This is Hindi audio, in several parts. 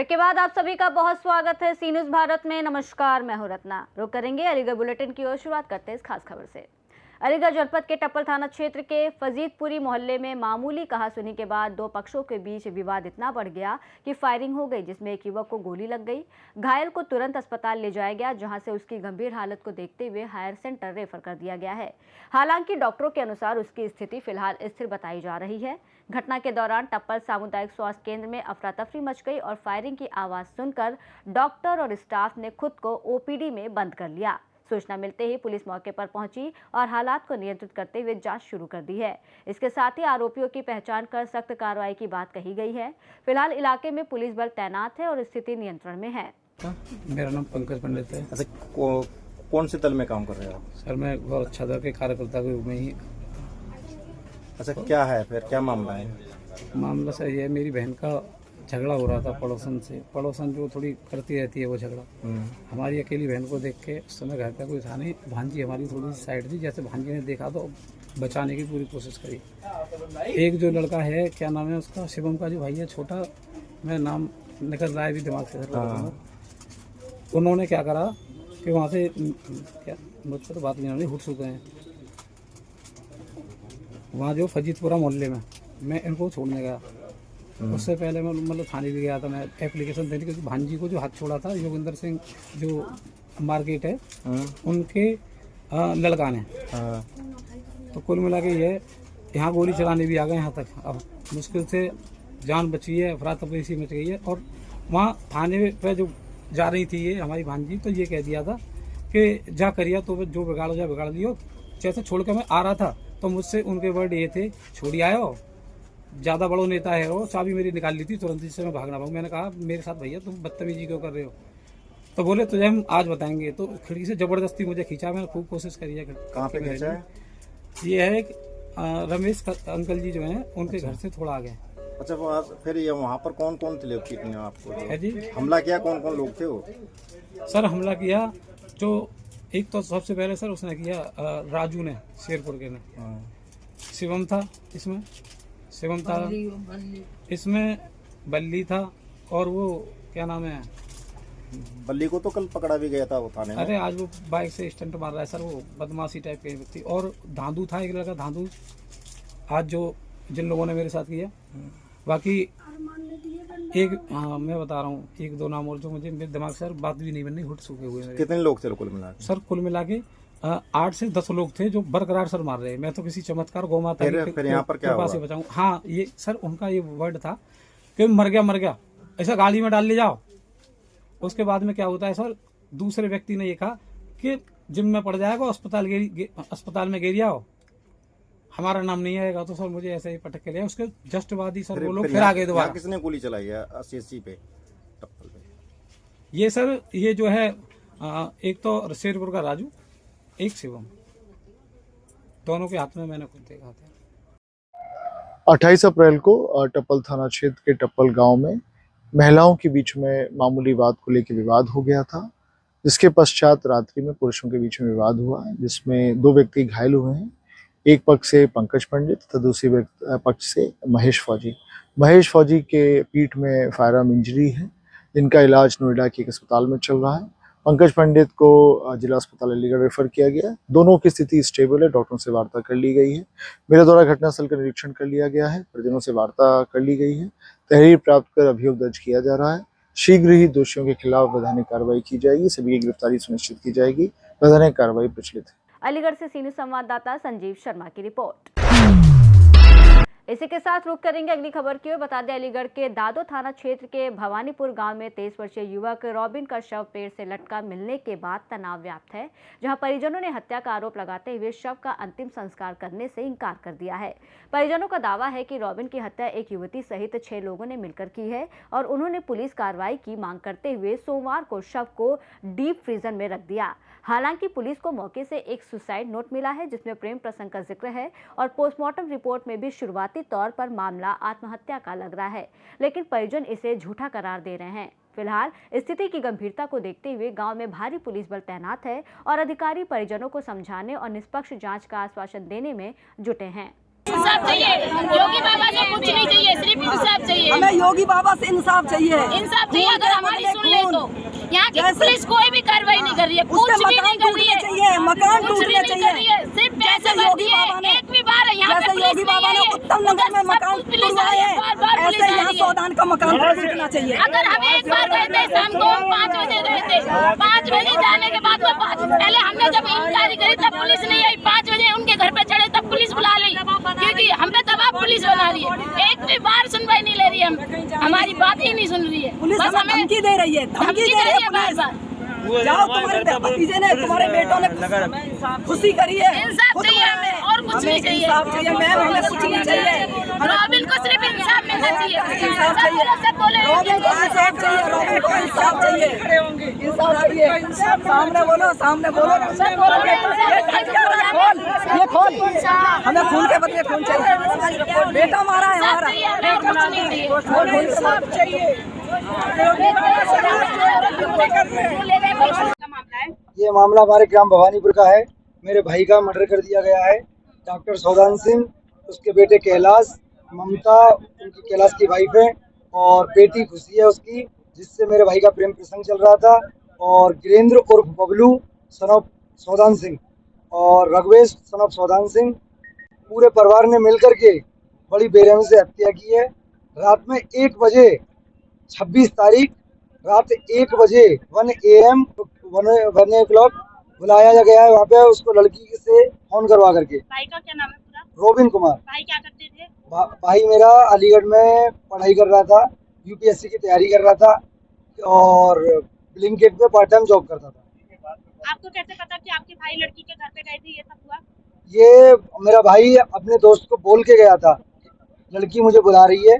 ब्रेक के बाद आप सभी का बहुत स्वागत है सी न्यूज भारत में। नमस्कार, मैं हूं रत्ना। रुक करेंगे अलीगढ़ बुलेटिन की ओर। शुरुआत करते हैं इस खास खबर से। अलीगढ़ जनपद के टप्पल थाना क्षेत्र के फजीदपुरी मोहल्ले में मामूली कहासुनी के बाद दो पक्षों के बीच विवाद इतना बढ़ गया कि फायरिंग हो गई, जिसमें एक युवक को गोली लग गई। घायल को तुरंत अस्पताल ले जाया गया, जहां से उसकी गंभीर हालत को देखते हुए हायर सेंटर रेफर कर दिया गया है। हालांकि डॉक्टरों के अनुसार उसकी स्थिति फिलहाल स्थिर बताई जा रही है। घटना के दौरान टप्पल सामुदायिक स्वास्थ्य केंद्र में अफरा तफरी मच गई और फायरिंग की आवाज सुनकर डॉक्टर और स्टाफ ने खुद को ओपीडी में बंद कर लिया। सूचना मिलते ही पुलिस मौके पर पहुंची और हालात को नियंत्रित करते हुए जांच शुरू कर दी है। इसके साथ ही आरोपियों की पहचान कर सख्त कार्रवाई की बात कही गई है। फिलहाल इलाके में पुलिस बल तैनात है और स्थिति नियंत्रण में है। मेरा नाम पंकज पंडित है। अच्छा, कौन से दल में काम कर रहे हो? सर मैं बहुत अच्छा दल के कार्यकर्ता के रूप में ही। अच्छा, क्या है फिर, क्या मामला है? मामला सर ये है, मेरी बहन का झगड़ा हो रहा था पड़ोसन से। पड़ोसन जो थोड़ी करती रहती है वो झगड़ा, हमारी अकेली बहन को देख के उस समय घर पे कोई था नहीं। भांजी हमारी थोड़ी सी साइड थी, जैसे भांजी ने देखा तो बचाने की पूरी कोशिश करी। एक जो लड़का है, क्या नाम है उसका, शिवम का जो भाई है छोटा, मैं नाम निकल रहा है भी दिमाग से सर। उन्होंने क्या करा कि वहाँ से क्या मुझ पर तो बात नहीं होनी, हुट चुके हैं वहाँ जो फजीदपुरा मोहल्ले में। मैं इनको छोड़ने गया, उससे पहले मैं मतलब थाने भी गया था, मैं एप्लीकेशन देने, क्योंकि भांजी को जो हाथ छोड़ा था योगिंदर सिंह जो मार्केट है उनके लड़का ने। तो कुल मिला के ये यहाँ गोली चलाने भी आ गए यहाँ तक। अब मुश्किल से जान बची है, अफरा तफरी सी मच गई है। और वहाँ थाने पे जो जा रही थी ये हमारी भांजी, तो ये कह दिया था कि जा करिया तो जो बिगाड़ो जा बिगाड़ लियो। जैसे छोड़ के मैं आ रहा था तो मुझसे उनके वर्ड ये थे, छोड़ी आयो, ज़्यादा बड़ो नेता है वो। चाबी मेरी निकाल ली थी तुरंत, जिससे मैं भागना पाऊँ। मैंने कहा मेरे साथ भैया तुम बदतमीजी क्यों कर रहे हो? तो बोले तुझे हम आज बताएंगे। तो खिड़की से ज़बरदस्ती मुझे खींचा, मैंने खूब कोशिश करी है। कहाँ पे खींचा है? ये है रमेश अंकल जी जो हैं उनके घर से थोड़ा आगे। अच्छा, फिर ये वहाँ पर कौन कौन थे लोग कितने आपको है जी? हमला किया, कौन कौन लोग थे वो? सर हमला किया जो एक तो सबसे पहले सर उसने किया राजू ने, शेरपुर के ने। शिवम था इसमें, शिवम था इसमें, बल्ली था, और वो क्या नाम है, बल्ली को तो कल पकड़ा भी गया था वो थाने में। अरे आज वो बाइक से स्टंट मार रहा है सर, वो बदमाशी टाइप के व्यक्ति। और धांधू था एक लड़का, धांधू, आज जो जिन लोगों ने मेरे साथ किया। बाकी एक मैं बता रहा हूँ, एक दो नाम और जो मुझे मेरे दिमाग से बात भी नहीं बननी, हुट सूखे हुए मेरे। कितने लोग थे कुल मिला के? सर कुल मिला के 8 से 10 लोग थे जो बरकरार सर मार रहे हैं। मैं तो किसी चमत्कार गौ माता फिर यहाँ पर क्या हुआ? से बचाऊं। हाँ ये सर उनका ये वर्ड था कि मर गया ऐसा गाड़ी में डाल ले जाओ। उसके बाद में क्या होता है सर, दूसरे व्यक्ति ने ये कहा कि जिम में पड़ जाएगा, अस्पताल में गिर जाओ, हमारा नाम नहीं आएगा। तो सर मुझे ऐसे ही पटक के लिया। उसके जस्ट बाद ही सर वो लोग फिर आगे दोबारा। किसने गोली चलाई है सीएससी पे, टप्पल पे? ये सर ये जो है एक तो शेरपुर का राजू, एक शिवम, दोनों के हाथ में मैंने खुद देखा था। 28 अप्रैल को टप्पल थाना क्षेत्र के टप्पल गांव में महिलाओं के बीच में मामूली बात को लेकर विवाद हो गया था, जिसके पश्चात रात्रि में पुरुषों के बीच में विवाद हुआ, जिसमें 2 व्यक्ति घायल हुए हैं। एक पक्ष से पंकज पंडित तथा दूसरे पक्ष से महेश फौजी। महेश फौजी के पीठ में फायर आर्म इंजरी है, जिनका इलाज नोएडा के एक अस्पताल में चल रहा है। पंकज पंडित को जिला अस्पताल अलीगढ़ रेफर किया गया। दोनों की स्थिति स्टेबल है, डॉक्टरों से वार्ता कर ली गई है। मेरे द्वारा घटनास्थल का निरीक्षण कर लिया गया है, परिजनों से वार्ता कर ली गई है। तहरीर प्राप्त कर अभियोग दर्ज किया जा रहा है। शीघ्र ही दोषियों के खिलाफ वैधानिक कार्रवाई की जाएगी, सभी की गिरफ्तारी सुनिश्चित की जाएगी। वैधानिक कार्रवाई प्रचलित है। अलीगढ़ से सीनियर संवाददाता संजीव शर्मा की रिपोर्ट। इसी के साथ रुक करेंगे अगली खबर की ओर। बता दें, अलीगढ़ के दादो थाना क्षेत्र के भवानीपुर गांव में 23 वर्षीय युवक रॉबिन का शव पेड़ से लटका मिलने के बाद तनाव व्याप्त है, जहां परिजनों ने हत्या का आरोप लगाते हुए शव का अंतिम संस्कार करने से इंकार कर दिया है। परिजनों का दावा है कि रॉबिन की हत्या एक युवती सहित 6 लोगों ने मिलकर की है और उन्होंने पुलिस कार्रवाई की मांग करते हुए सोमवार को शव को डीप फ्रीजर में रख दिया। हालांकि पुलिस को मौके से एक सुसाइड नोट मिला है, जिसमें प्रेम प्रसंग का जिक्र है और पोस्टमार्टम रिपोर्ट में भी शुरुआती तौर पर मामला आत्महत्या का लग रहा है, लेकिन परिजन इसे झूठा करार दे रहे हैं। फिलहाल स्थिति की गंभीरता को देखते हुए गांव में भारी पुलिस बल तैनात है और अधिकारी परिजनों को समझाने और निष्पक्ष जांच का आश्वासन देने में जुटे हैं। इंसाफ चाहिए। योगी बाबा से कुछ नहीं चाहिए, सिर्फ इंसाफ चाहिए। हमें योगी बाबा से इंसाफ चाहिए। इंसाफ चाहिए। अगर हमारी सुन ले तो यहाँ की पुलिस कोई भी कार्रवाई नहीं कर रही है, कुछ भी नहीं कर रही है। मकान टूटने चाहिए। सिर्फ पैसे भर दिए, एक भी बार यहाँ पे पुलिस योगी बाबा ने उत्तम नगर में मकान तुड़वाए हैं, ऐसे यहाँ सौदान का मकान टूटना चाहिए। अगर हम एक बार गए थे शाम को 5 बजे गए थे, 5 बजे जाने के बाद में पहले हमने जब इंक्वायरी करी तब पुलिस नहीं आई। 5 बजे उनके घर पे चढ़े तब पुलिस बुला ली, क्योंकि हम पे दबाव पुलिस बना रही है। एक भी बार सुनवाई नहीं ले रही है, हमारी बात ही नहीं सुन रही है। पुलिस हमें धमकी दे रही है, धमकी दे रही है बार-बार। जाओ, तुम्हारे भतीजे ने, तुम्हारे बेटों ने खुशी करी है। इंसाफ चाहिए हमें, और कुछ नहीं चाहिए। इंसाफ चाहिए मैम, हमें कुछ नहीं चाहिए। रॉबिन को सिर्फ इंसाफ मिलना चाहिए। इंसाफ चाहिए, रॉबिन को इंसाफ चाहिए, रॉबिन को इंसाफ चाहिए, इंसाफ चाहिए। सामने बोलो, सामने बोलो। ये खोल, हमें खून के बदले खून चाहिए। बेटा मारा है हमारा, इंसाफ चाहिए। ये मामला हमारे ग्राम भवानीपुर का है। मेरे भाई का मर्डर कर दिया गया है। डॉक्टर सौदान सिंह, उसके बेटे कैलाश, ममता उनकी कैलाश की वाइफ है, और बेटी खुशी है उसकी, जिससे मेरे भाई का प्रेम प्रसंग चल रहा था। और गिरेंद्र उर्फ बबलू सन ऑफ सौदान सिंह और रघुवेश सन ऑफ सौदान सिंह, पूरे परिवार ने मिलकर के बड़ी बेरहमी से हत्या की है। रात में 1 बजे 26 तारीख रात 1 बजे 1 AM 1 o'clock बुलाया गया है वहाँ पे, उसको लड़की से फोन करवा करके। भाई का क्या नाम है पूरा? रोबिन कुमार। भाई क्या करते थे? भाई मेरा अलीगढ़ में पढ़ाई कर रहा था, UPSC की तैयारी कर रहा था, और ब्लिंकिट पे पार्ट टाइम जॉब करता था। आपको कैसे पता कि आपके भाई लड़की के घर पे गए थे? ये सब हुआ? ये मेरा भाई अपने दोस्त को बोल के गया था, लड़की मुझे बुला रही है।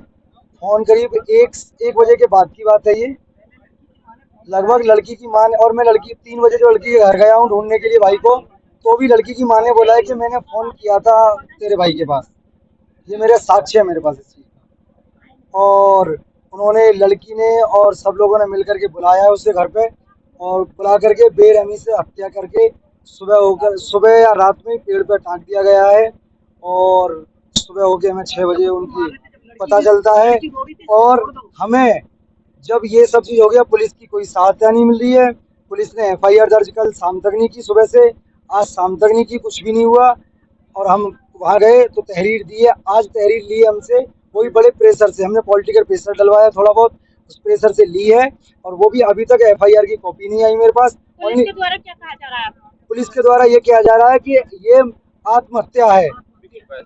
फोन करीब 1 बजे के बाद की बात है ये। लगभग लड़की की माँ ने, और मैं लड़की 3 बजे जो लड़की के घर गया हूँ ढूंढने के लिए भाई को, तो भी लड़की की माँ ने बोला है कि मैंने फोन किया था तेरे भाई के पास। ये मेरे साक्ष्य है मेरे पास इस चीज का। और उन्होंने, लड़की ने और सब लोगों ने मिलकर के बुलाया है उसे घर पे, और बुला करके बेरहमी से हत्या करके सुबह या रात में पेड़ पे टांग दिया गया है। और सुबह होके हमें 6 बजे उनकी पता चलता है। और हमें जब ये सब चीज़ हो गया, पुलिस की कोई सहायता नहीं मिल रही है। पुलिस ने FIR दर्ज कल शाम तक नहीं की, सुबह से आज शाम तक नहीं की, कुछ भी नहीं हुआ। और हम वहाँ गए तो तहरीर दी है, आज तहरीर ली है हमसे, वो भी बड़े प्रेशर से। हमने पॉलिटिकल प्रेशर डलवाया थोड़ा बहुत, उस प्रेशर से ली है, और वो भी अभी तक FIR की कॉपी नहीं आई मेरे पास। पुलिस के द्वारा क्या कहा जा रहा है आपको? पुलिस के द्वारा ये किया जा रहा है कि ये आत्महत्या है,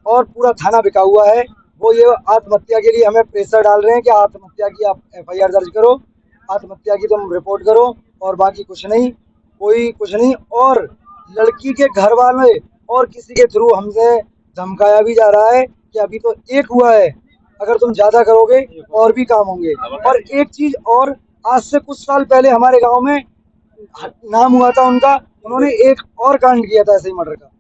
और पूरा थाना बिका हुआ है। वो ये आत्महत्या के लिए हमें प्रेशर डाल रहे हैं कि आत्महत्या की आप FIR दर्ज करो, आत्महत्या की तुम रिपोर्ट करो, और बाकी कुछ नहीं, कोई कुछ नहीं। और लड़की के घर वाले और किसी के थ्रू हमसे धमकाया भी जा रहा है कि अभी तो 1 हुआ है, अगर तुम ज्यादा करोगे और भी काम होंगे। और एक चीज और, आज से कुछ साल पहले हमारे गाँव में नाम हुआ था उनका, उन्होंने एक और कांड किया था, ऐसे ही मर्डर का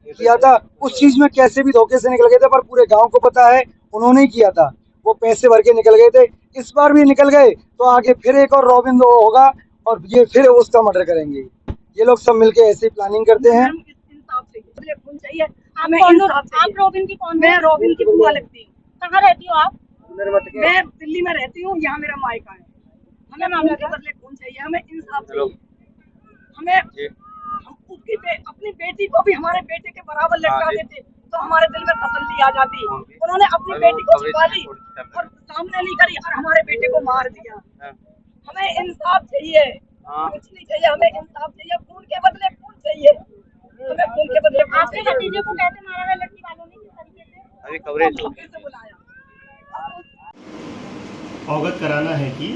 किया था। उस चीज में कैसे भी धोखे से निकल गए थे, पर पूरे गांव को पता है उन्होंने ही किया था। वो पैसे भर के निकल गए थे, इस बार भी निकल गए, तो आगे फिर एक और रॉबिन होगा, और ये फिर उसका मर्डर करेंगे। ये लोग सब मिलके ऐसी प्लानिंग करते हैं। आप रोबिन की कौन? मैं रोबिन की बुआ लगती हूँ। कहाँ रहती हो आप? मैं दिल्ली में रहती हूँ, यहाँ मेरा मायका है। हमें मामले के बदले खून चाहिए, हमें इंसाफ चाहिए। हमें अपनी बेटी को भी हमारे बेटे के बराबर लटका देते तो हमारे दिल में तसल्ली आ जाती। उन्होंने अपनी बेटी को छिपा ली और सामने नहीं करी, और हमारे बेटे को मार दिया। हमें इंसाफ चाहिए, कुछ नहीं चाहिए, हमें इंसाफ चाहिए। खून के बदले खून चाहिए, हमें खून के बदले। आपके भतीजे को कैसे मारा है लड़की वालों ने? किस तरीके से? अभी कवरेज हो से बुलाया। अवगत कराना है कि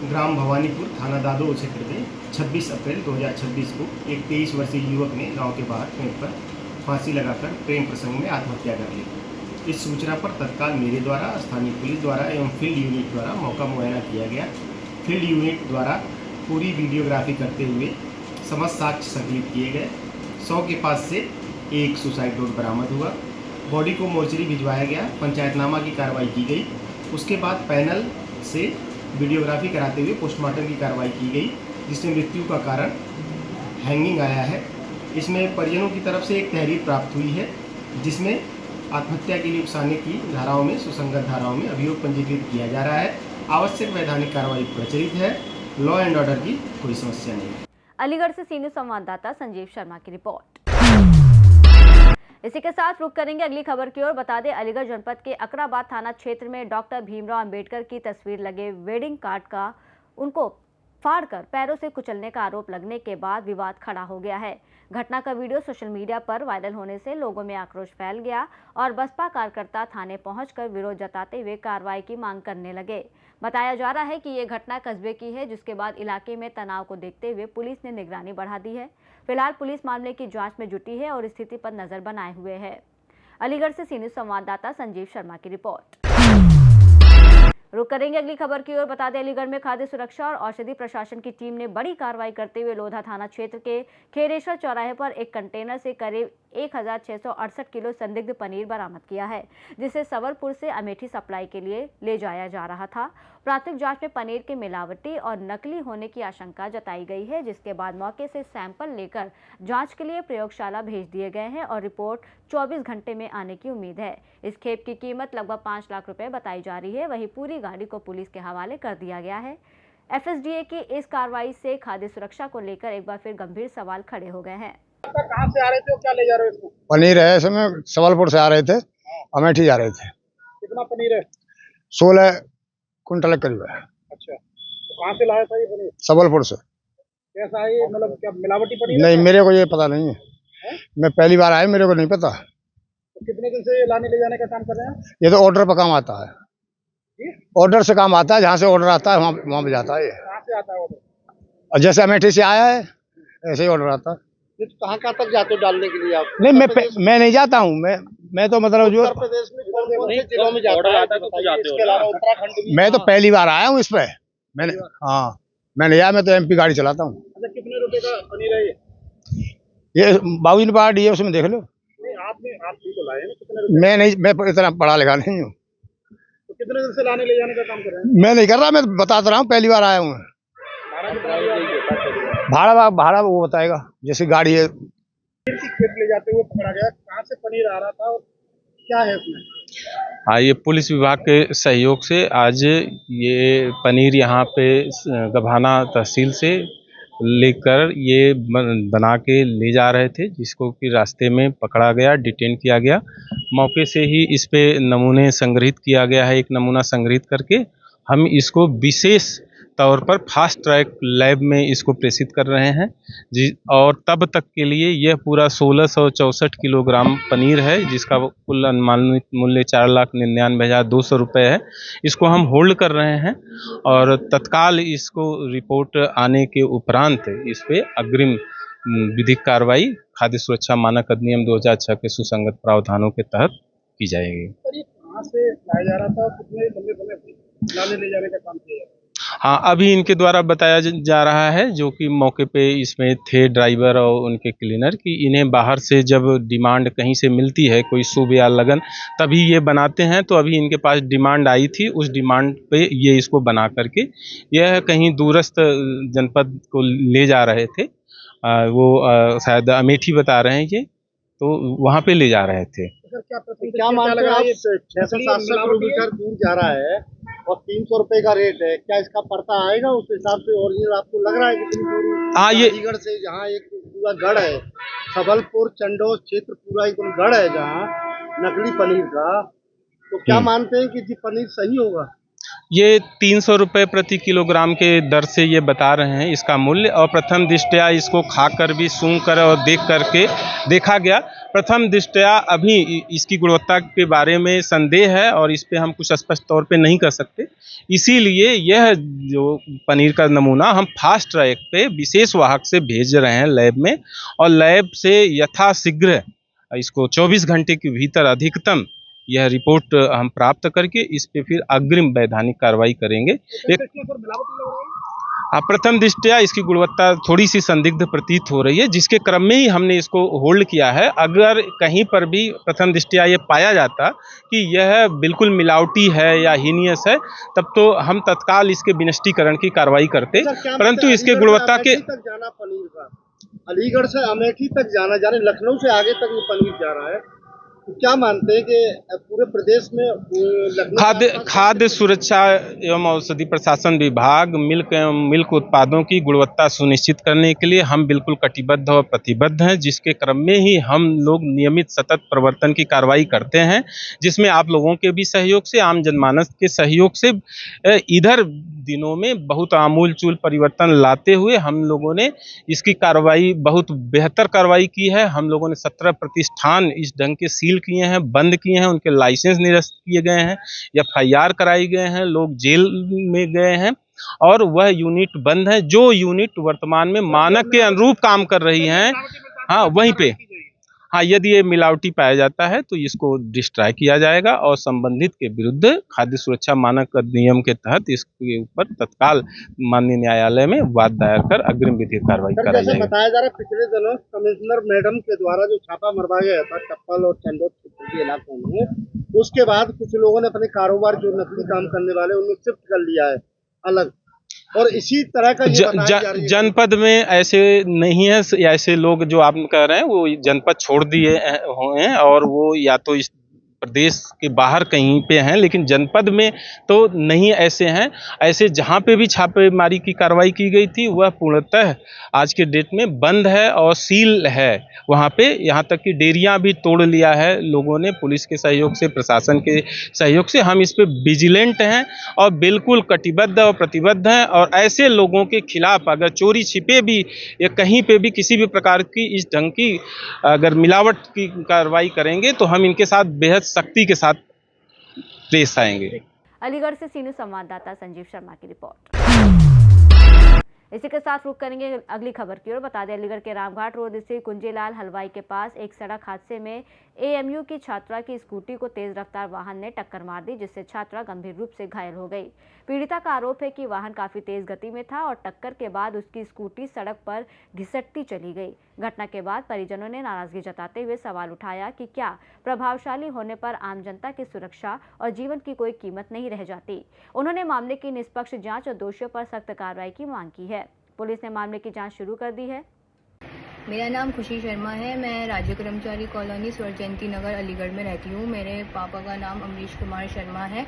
ग्राम भवानीपुर थाना दादो क्षेत्र में 26 अप्रैल 2026 को एक 23 वर्षीय युवक ने गांव के बाहर पेड़ पर फांसी लगाकर प्रेम प्रसंग में आत्महत्या कर ली। इस सूचना पर तत्काल मेरे द्वारा, स्थानीय पुलिस द्वारा एवं फील्ड यूनिट द्वारा मौका मुआयना किया गया। फील्ड यूनिट द्वारा पूरी वीडियोग्राफी करते हुए समस्त साक्ष्य संकलित किए गए। 100 के पास से एक सुसाइड नोट बरामद हुआ। बॉडी को मोर्चरी भिजवाया गया, पंचायतनामा की कार्रवाई की गई। उसके बाद पैनल से वीडियोग्राफी कराते हुए पोस्टमार्टम की कार्रवाई की गई, जिसमें मृत्यु का कारण हैंगिंग आया है। इसमें परिजनों की तरफ से एक तहरीर प्राप्त हुई है जिसमें आत्महत्या के लिए उकसाने की धाराओं में, सुसंगत धाराओं में अभियोग पंजीकृत किया जा रहा है। आवश्यक वैधानिक कार्रवाई प्रचलित है। लॉ एंड ऑर्डर की कोई समस्या नहीं है। अलीगढ़ से सी न्यूज़ संवाददाता संजीव शर्मा की रिपोर्ट। इसी के साथ रुक करेंगे अगली खबर की ओर। बता दें, अलीगढ़ जनपद के अकराबाद थाना क्षेत्र में डॉक्टर भीमराव अंबेडकर की तस्वीर लगे वेडिंग कार्ड का उनको फाड़कर पैरों से कुचलने का आरोप लगने के बाद विवाद खड़ा हो गया है। घटना का वीडियो सोशल मीडिया पर वायरल होने से लोगों में आक्रोश फैल गया और बसपा कार्यकर्ता थाने पहुंचकर विरोध जताते हुए कार्रवाई की मांग करने लगे। बताया जा रहा है कि ये घटना कस्बे की है, जिसके बाद इलाके में तनाव को देखते हुए पुलिस ने निगरानी बढ़ा दी है। फिलहाल पुलिस मामले की जांच में जुटी है और स्थिति पर नजर बनाए हुए है। अलीगढ़ से सी न्यूज़ संवाददाता संजीव शर्मा की रिपोर्ट। रुक करेंगे अगली खबर की ओर। बता दें, अलीगढ़ में खाद्य सुरक्षा और औषधि प्रशासन की टीम ने बड़ी कार्रवाई करते हुए लोधा थाना क्षेत्र के खेरेश्वर चौराहे पर एक कंटेनर से करीब 1668 किलो संदिग्ध पनीर बरामद किया है, जिसे सबलपुर से अमेठी सप्लाई के लिए ले जाया जा रहा था। प्राथमिक जांच में पनीर के मिलावटी और नकली होने की आशंका जताई गई है, जिसके बाद मौके से सैंपल लेकर जांच के लिए प्रयोगशाला भेज दिए गए हैं और रिपोर्ट 24 घंटे में आने की उम्मीद है। इस खेप की कीमत लगभग 5 लाख रुपए बताई जा रही है। वहीं पूरी गाड़ी को पुलिस के हवाले कर दिया गया है। एफएसडीए की इस कार्रवाई से खाद्य सुरक्षा को लेकर एक बार फिर गंभीर सवाल खड़े हो गए हैं। कहाँ से आ रहे थे और क्या ले जा रहे हो इसको? पनीर है इसमें, सबलपुर से आ रहे थे, अमेठी जा रहे थे। कितना पनीर है? 16 कुंटल करीब है। अच्छा, तो कहाँ से लाया था ये पनीर? सबलपुर से। कैसा है ये, मतलब क्या मिलावटी पनीर? नहीं, मेरे को ये पता नहीं है। मैं पहली बार आया, मेरे को नहीं पता। तो कितने दिन से लाने ले जाने का काम कर रहे हैं? ये तो ऑर्डर पर काम आता है, ऑर्डर से काम आता है। जहाँ से ऑर्डर आता है वहाँ पे जाता है। कहाँ से आता है ऑर्डर? और जैसे अमेठी से आया है ऐसे ही ऑर्डर आता है। ये तो कहाँ तक जाते हो डालने के लिए आप? नहीं, मैं नहीं जाता हूँ। मैं तो मतलब जो उत्तर प्रदेश में कौन से जिलों में जाता है तो बताइए। इसके अलावा उत्तराखंड में मैं तो पहली बार आया हूँ इस पे। मैंने मैं नहीं आया, मैं तो एमपी गाड़ी चलाता हूँ। अच्छा, कितने रुपए का पनीर है ये? ये बाबूजी ने पढ़ा दिए, उसमें देख लो। नहीं, आप भी तो लाए ना, कितने रुपए? मैं नहीं, मैं इतना पढ़ा लिखा नहीं हूँ। तो कितने दिन से लाने ले जाने का काम कर रहे हैं? मैं नहीं कर रहा, मैं बताता रहा हूँ, पहली बार आया हूँ। भाड़ा वो बताएगा, जैसे गाड़ी है। खेत ले जाते हुए पकड़ा गया, कहाँ से पनीर आ रहा था और क्या है उसमें? हाँ, ये पुलिस विभाग के सहयोग से आज ये पनीर यहाँ पे गभाना तहसील से लेकर ये बना के ले जा रहे थे, जिसको कि रास्ते में पकड़ा गया, डिटेन किया गया। मौके से ही इस पे नमूने संग्रहित किया गया है। एक नमूना संग्रहित करके हम इसको विशेष तौर पर फास्ट ट्रैक लैब में इसको प्रेषित कर रहे हैं और तब तक के लिए यह पूरा 1664 किलोग्राम पनीर है, जिसका कुल अनुमानित मूल्य 4,99,200 रुपये है। इसको हम होल्ड कर रहे हैं और तत्काल इसको रिपोर्ट आने के उपरांत इस पे अग्रिम विधिक कार्रवाई खाद्य सुरक्षा मानक अधिनियम 2006 के सुसंगत प्रावधानों के तहत की जाएगी। सर, ये कहाँ से लाया जा रहा था और कितने लंबे समय लाने ले जाने का काम किया जा रहा है? हाँ, अभी इनके द्वारा बताया जा रहा है, जो कि मौके पे इसमें थे ड्राइवर और उनके क्लीनर, कि इन्हें बाहर से जब डिमांड कहीं से मिलती है, कोई शुभ या लगन, तभी ये बनाते हैं। तो अभी इनके पास डिमांड आई थी, उस डिमांड पे ये इसको बना करके यह कहीं दूरस्थ जनपद को ले जा रहे थे। वो शायद अमेठी बता रहे हैं ये, तो वहाँ पे ले जा रहे थे। क्या मानते हैं आप? 600-700 किलोमीटर दूर जा रहा है और 300 रुपए का रेट है, क्या इसका पड़ता आएगा उस हिसाब से? ओरिजिनल आपको लग रहा है कि हाँ, ये अलीगढ़ से जहाँ एक पूरा गढ़ है, सबलपुर चंडोल क्षेत्र पूरा एकदम गढ़ है जहाँ नकली पनीर का, तो क्या मानते हैं कि जी पनीर सही होगा? ये 300 रुपये प्रति किलोग्राम के दर से ये बता रहे हैं इसका मूल्य। और प्रथम दृष्टया इसको खाकर भी सूंघ कर और देख करके देखा गया। प्रथम दृष्टया अभी इसकी गुणवत्ता के बारे में संदेह है और इस पे हम कुछ स्पष्ट तौर पे नहीं कर सकते। इसीलिए यह जो पनीर का नमूना हम फास्ट ट्रैक पे विशेष वाहक से भेज रहे हैं लैब में, और लैब से यथाशीघ्र इसको 24 घंटे के भीतर अधिकतम यह रिपोर्ट हम प्राप्त करके इस पे फिर अग्रिम वैधानिक कार्रवाई करेंगे। प्रथम दृष्टया इसकी गुणवत्ता थोड़ी सी संदिग्ध प्रतीत हो रही है, जिसके क्रम में ही हमने इसको होल्ड किया है। अगर कहीं पर भी प्रथम दृष्टया ये पाया जाता कि यह बिल्कुल मिलावटी है या हीनियस है, तब तो हम तत्काल इसके विनष्टीकरण की कार्रवाई करते। परंतु इसके गुणवत्ता के जाना पनीर का, अलीगढ़ से अमेठी तक जाना, लखनऊ से आगे तक ये पनीर जा रहा है, तो क्या मानते हैं कि पूरे प्रदेश में खाद्य सुरक्षा एवं औषधि प्रशासन विभाग मिल्क उत्पादों की गुणवत्ता सुनिश्चित करने के लिए हम बिल्कुल कटिबद्ध और प्रतिबद्ध हैं, जिसके क्रम में ही हम लोग नियमित सतत प्रवर्तन की कार्रवाई करते हैं, जिसमें आप लोगों के भी सहयोग से, आम जनमानस के सहयोग से इधर दिनों में बहुत आमूल-चूल परिवर्तन लाते हुए हम लोगों ने इसकी कार्रवाई बहुत बेहतर कार्रवाई की है। हम लोगों ने 17 प्रतिष्ठान इस ढंग के सील किए हैं, बंद किए हैं, उनके लाइसेंस निरस्त किए गए हैं, FIR कराई गए हैं, लोग जेल में गए हैं और वह यूनिट बंद है। जो यूनिट वर्तमान में मानक के अनुरूप काम कर रही हैं, हाँ वहीं पे, हाँ यदि ये मिलावटी पाया जाता है तो इसको डिस्ट्रॉय किया जाएगा और संबंधित के विरुद्ध खाद्य सुरक्षा मानक अधिनियम के तहत इसके ऊपर तत्काल माननीय न्यायालय में वाद दायर कर अग्रिम विधिक कार्रवाई कराई जाएगी। बताया जा रहा है पिछले दिनों कमिश्नर मैडम के द्वारा जो छापा मरवाया गया था टप्पल और चंदौद क्षेत्र के इलाकों में, उसके बाद कुछ लोगों ने अपने कारोबार जो नकली काम करने वाले उनको शिफ्ट कर लिया है अलग, और इसी तरह का जनपद में ऐसे नहीं है, ऐसे लोग जो आप कह रहे हैं वो जनपद छोड़ दिए हुए हैं और वो या तो इस प्रदेश के बाहर कहीं पे हैं, लेकिन जनपद में तो नहीं ऐसे हैं। ऐसे जहाँ पे भी छापेमारी की कार्रवाई की गई थी वह पूर्णतः आज के डेट में बंद है और सील है वहाँ पे। यहाँ तक कि डेयरियाँ भी तोड़ लिया है लोगों ने, पुलिस के सहयोग से, प्रशासन के सहयोग से। हम इस पे विजिलेंट हैं और बिल्कुल कटिबद्ध और प्रतिबद्ध हैं, और ऐसे लोगों के खिलाफ अगर चोरी छिपे भी या कहीं पे भी किसी भी प्रकार की इस ढंग की अगर मिलावट की कार्रवाई करेंगे तो हम इनके साथ बेहद सख्ती के साथ पेश आएंगे। अलीगढ़ से सीनियर संवाददाता संजीव शर्मा की रिपोर्ट। इसी के साथ रुक करेंगे अगली खबर की ओर। बता दें, अलीगढ़ के रामघाट रोड स्थित कुंजीलाल हलवाई के पास एक सड़क हादसे में AMU की छात्रा की स्कूटी को तेज रफ्तार वाहन ने टक्कर मार दी, जिससे छात्रा गंभीर रूप से घायल हो गई। पीड़िता का आरोप है कि वाहन काफी तेज गति में था और टक्कर के बाद उसकी स्कूटी सड़क पर घिसटती चली गई। घटना के बाद परिजनों ने नाराजगी जताते हुए सवाल उठाया कि क्या प्रभावशाली होने पर आम जनता की सुरक्षा और जीवन की कोई कीमत नहीं रह जाती। उन्होंने मामले की निष्पक्ष जांच और दोषियों पर सख्त कार्रवाई की मांग की है। पुलिस ने मामले की जांच शुरू कर दी है। मेरा नाम खुशी शर्मा है। मैं राज्य कर्मचारी कॉलोनी स्वर्ण जयंती नगर अलीगढ़ में रहती हूँ। मेरे पापा का नाम अमरीश कुमार शर्मा है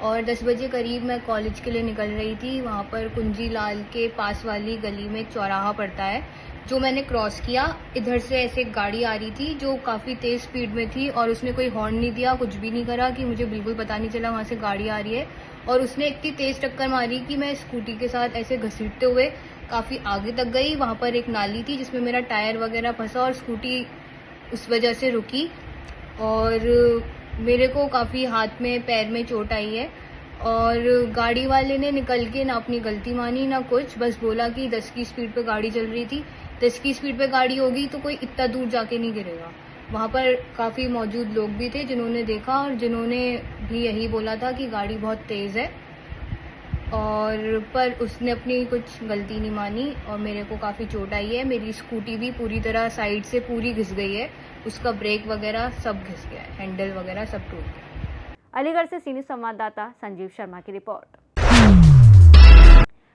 और 10 बजे करीब मैं कॉलेज के लिए निकल रही थी। वहाँ पर कुंजी लाल के पास वाली गली में एक चौराहा पड़ता है जो मैंने क्रॉस किया। इधर से ऐसे एक गाड़ी आ रही थी जो काफ़ी तेज़ स्पीड में थी और उसने कोई हॉर्न नहीं दिया, कुछ भी नहीं करा कि मुझे बिल्कुल पता नहीं चला वहाँ से गाड़ी आ रही है। और उसने इतनी तेज़ टक्कर मारी कि मैं स्कूटी के साथ ऐसे घसीटते हुए काफ़ी आगे तक गई। वहाँ पर एक नाली थी जिसमें मेरा टायर वगैरह फंसा और स्कूटी उस वजह से रुकी और मेरे को काफ़ी हाथ में पैर में चोट आई है। और गाड़ी वाले ने निकल के ना अपनी गलती मानी ना कुछ, बस बोला कि 10 की स्पीड पे गाड़ी चल रही थी, 10 की स्पीड पे गाड़ी होगी तो कोई इतना दूर जाके नहीं गिरेगा। वहाँ पर काफ़ी मौजूद लोग भी थे जिन्होंने देखा और जिन्होंने भी यही बोला था कि गाड़ी बहुत तेज़ है, और पर उसने अपनी कुछ गलती नहीं मानी और मेरे को काफ़ी चोट आई है। मेरी स्कूटी भी पूरी तरह साइड से पूरी घिस गई है, उसका ब्रेक वगैरह सब घिस गया है, हैंडल वगैरह सब टूट गया। अलीगढ़ से सीनियर संवाददाता संजीव शर्मा की रिपोर्ट।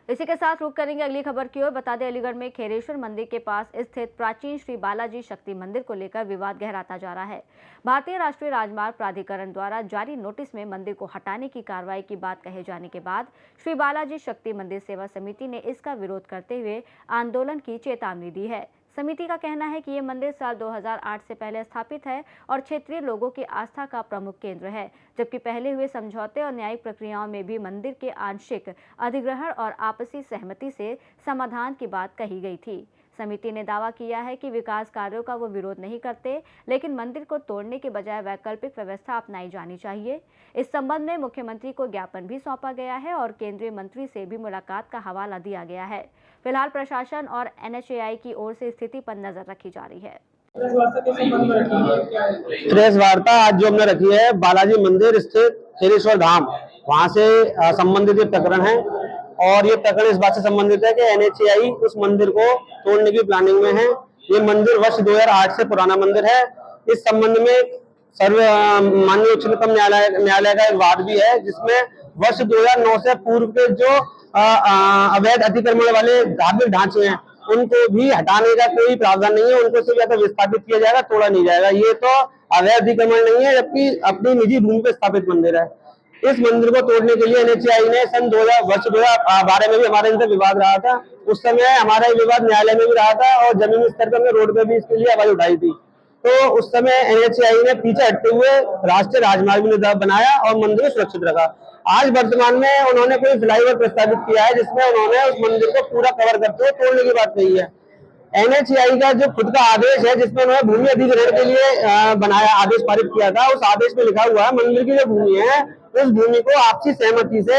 इसी के साथ रुक करेंगे अगली खबर की ओर। बता दें, अलीगढ़ में खेरेश्वर मंदिर के पास स्थित प्राचीन श्री बालाजी शक्ति मंदिर को लेकर विवाद गहराता जा रहा है। भारतीय राष्ट्रीय राजमार्ग प्राधिकरण द्वारा जारी नोटिस में मंदिर को हटाने की कार्रवाई की बात कहे जाने के बाद श्री बालाजी शक्ति मंदिर सेवा समिति ने इसका विरोध करते हुए आंदोलन की चेतावनी दी है। समिति का कहना है कि ये मंदिर साल 2008 से पहले स्थापित है और क्षेत्रीय लोगों की आस्था का प्रमुख केंद्र है, जबकि पहले हुए समझौते और न्यायिक प्रक्रियाओं में भी मंदिर के आंशिक अधिग्रहण और आपसी सहमति से समाधान की बात कही गई थी। समिति ने दावा किया है कि विकास कार्यों का वो विरोध नहीं करते, लेकिन मंदिर को तोड़ने के बजाय वैकल्पिक व्यवस्था अपनाई जानी चाहिए। इस संबंध में मुख्यमंत्री को ज्ञापन भी सौंपा गया है और केंद्रीय मंत्री से भी मुलाकात का हवाला दिया गया है। फिलहाल प्रशासन और NHAI की ओर से स्थिति पर नजर रखी जा रही है। प्रेस वार्ता आज जो हमने रखी है बालाजी मंदिर स्थित खेरेश्वर धाम, वहाँ से संबंधित ये प्रकरण है और ये प्रकरण इस बात से संबंधित है कि NHAI उस मंदिर को तोड़ने की प्लानिंग में है। ये मंदिर वर्ष 2008 से पुराना मंदिर है। इस संबंध में माननीय उच्चतम न्यायालय का एक वाद भी है, जिसमें वर्ष 2009 से पूर्व के जो अवैध अतिक्रमण वाले धार्मिक ढांचे हैं उनको भी हटाने का कोई प्रावधान नहीं है। उनको सिर्फ या तो विस्थापित किया जाएगा, तोड़ा नहीं जाएगा। ये तो अवैध अतिक्रमण नहीं है, जबकि अपनी निजी भूमि पर स्थापित मंदिर है। इस मंदिर को तोड़ने के लिए NHAI ने सन 2012 में भी हमारे इनसे विवाद रहा था। उस समय हमारा ये विवाद न्यायालय में भी रहा था और जमीनी स्तर पर हमने रोड पे भी इसके लिए आवाज उठाई थी। तो उस समय NHAI ने पीछे हटते हुए राष्ट्रीय राजमार्ग भी बनाया और मंदिर को सुरक्षित रखा। आज वर्तमान में उन्होंने कोई फ्लाईओवर प्रस्तावित किया है जिसमें उन्होंने उस मंदिर को पूरा कवर करते हुए तोड़ने की बात कही है। NHAI का जो खुद का आदेश है जिसमें उन्होंने भूमि अधिग्रहण के लिए बनाया आदेश पारित किया था, उस आदेश में लिखा हुआ है मंदिर की जो भूमि है उस भूमि को आपसी सहमति से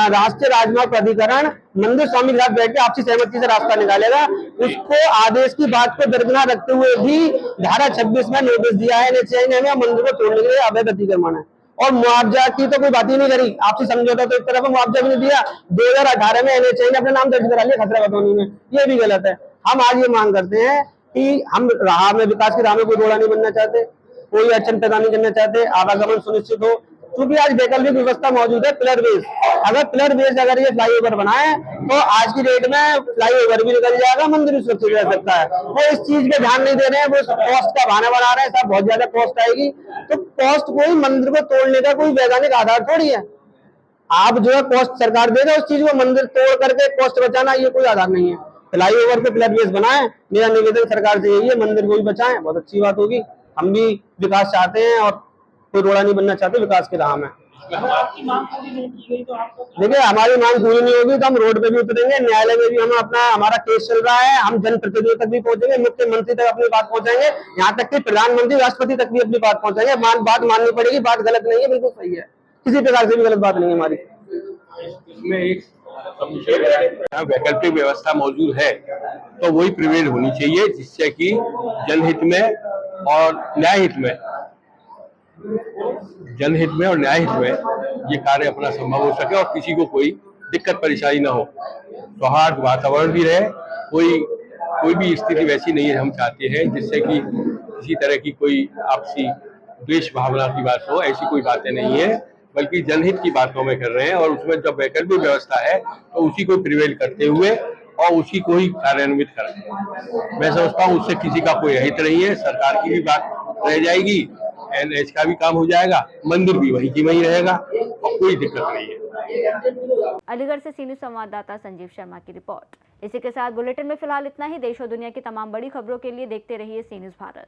राष्ट्रीय राजमार्ग प्राधिकरण मंदिर स्वामी के साथ बैठ के आपसी सहमति से रास्ता निकालेगा। उसको आदेश की बात को दरकिनार रखते हुए भी धारा 26 में नोटिस दिया है NHAI ने हमें, मंदिर को तोड़ने के लिए अवैध अतिक्रमण है। और मुआवजा की तो कोई बात ही नहीं करी, आपसी समझौता तो एक तरफ मुआवजा भी नहीं दिया। 2018 में NHAI ने अपना नाम दर्ज करा लिया खतरा बतौनी में, ये भी गलत है। हम आज ये मांग करते हैं कि हम राह में विकास की राह में कोई रोड़ा नहीं बनना चाहते, कोई अड़चन पैदा नहीं करना चाहते, आवागमन सुनिश्चित हो। क्योंकि आज वैकल्पिक व्यवस्था मौजूद है पिलर बेस, अगर पिलर बेस अगर ये फ्लाईओवर बनाए तो आज की डेट में फ्लाईओवर भी निकल जाएगा, मंदिर भी सुरक्षित रह सकता है। वो इस चीज पे ध्यान नहीं दे रहे हैं, वो कॉस्ट का बहाना बना रहे हैं, साहब बहुत ज्यादा कॉस्ट आएगी। तो कॉस्ट कोई मंदिर को तोड़ने का कोई वैधानिक आधार थोड़ी है। आप जो है कॉस्ट सरकार देगा उस चीज को, मंदिर तोड़ करके कॉस्ट बचाना ये कोई आधार नहीं है। फ्लाईओवर पे पिलर बेस बनाए, मेरा निवेदन सरकार से यही है, मंदिर को भी बचाएं, बहुत अच्छी बात होगी। हम भी विकास चाहते हैं और कोई रोड़ा नहीं बनना चाहते, विकास के राह में। देखिए हमारी मांग पूरी नहीं होगी तो हम रोड पे भी उतरेंगे, न्यायालय में भी हमारा केस चल रहा है, हम जनप्रतिनिधियों तक भी पहुंचेंगे, मुख्यमंत्री तक अपनी बात पहुंचाएंगे, यहाँ तक कि प्रधानमंत्री राष्ट्रपति तक भी अपनी बात पहुंचाएंगे। बात माननी पड़ेगी, बात गलत नहीं है, बिल्कुल सही है, किसी प्रकार से भी गलत बात नहीं है हमारी। इसमें एक वैकल्पिक व्यवस्था मौजूद है तो वही प्रिवेल होनी चाहिए, जिससे कि जनहित में और न्यायहित में ये कार्य अपना संभव हो सके और किसी को कोई दिक्कत परेशानी ना हो, सौहार्द वातावरण भी रहे। कोई भी स्थिति वैसी नहीं है हम चाहते हैं जिससे कि किसी तरह की कोई आपसी द्वेष भावना की बात हो, ऐसी कोई बातें नहीं है, बल्कि जनहित की बातों में कर रहे हैं। और उसमें जब वैकल्पिक व्यवस्था है तो उसी को प्रिवेल करते हुए और उसी को ही कार्यान्वित करें। मैं समझता हूँ उससे किसी का कोई हित नहीं है, सरकार की भी बात रह जाएगी, NH का भी काम हो जाएगा, मंदिर भी वही की वही रहेगा और कोई दिक्कत नहीं है। अलीगढ़ से सी न्यूज़ संवाददाता संजीव शर्मा की रिपोर्ट। इसी के साथ बुलेटिन में फिलहाल इतना ही। देश और दुनिया की तमाम बड़ी खबरों के लिए देखते रहिए सी न्यूज़ भारत।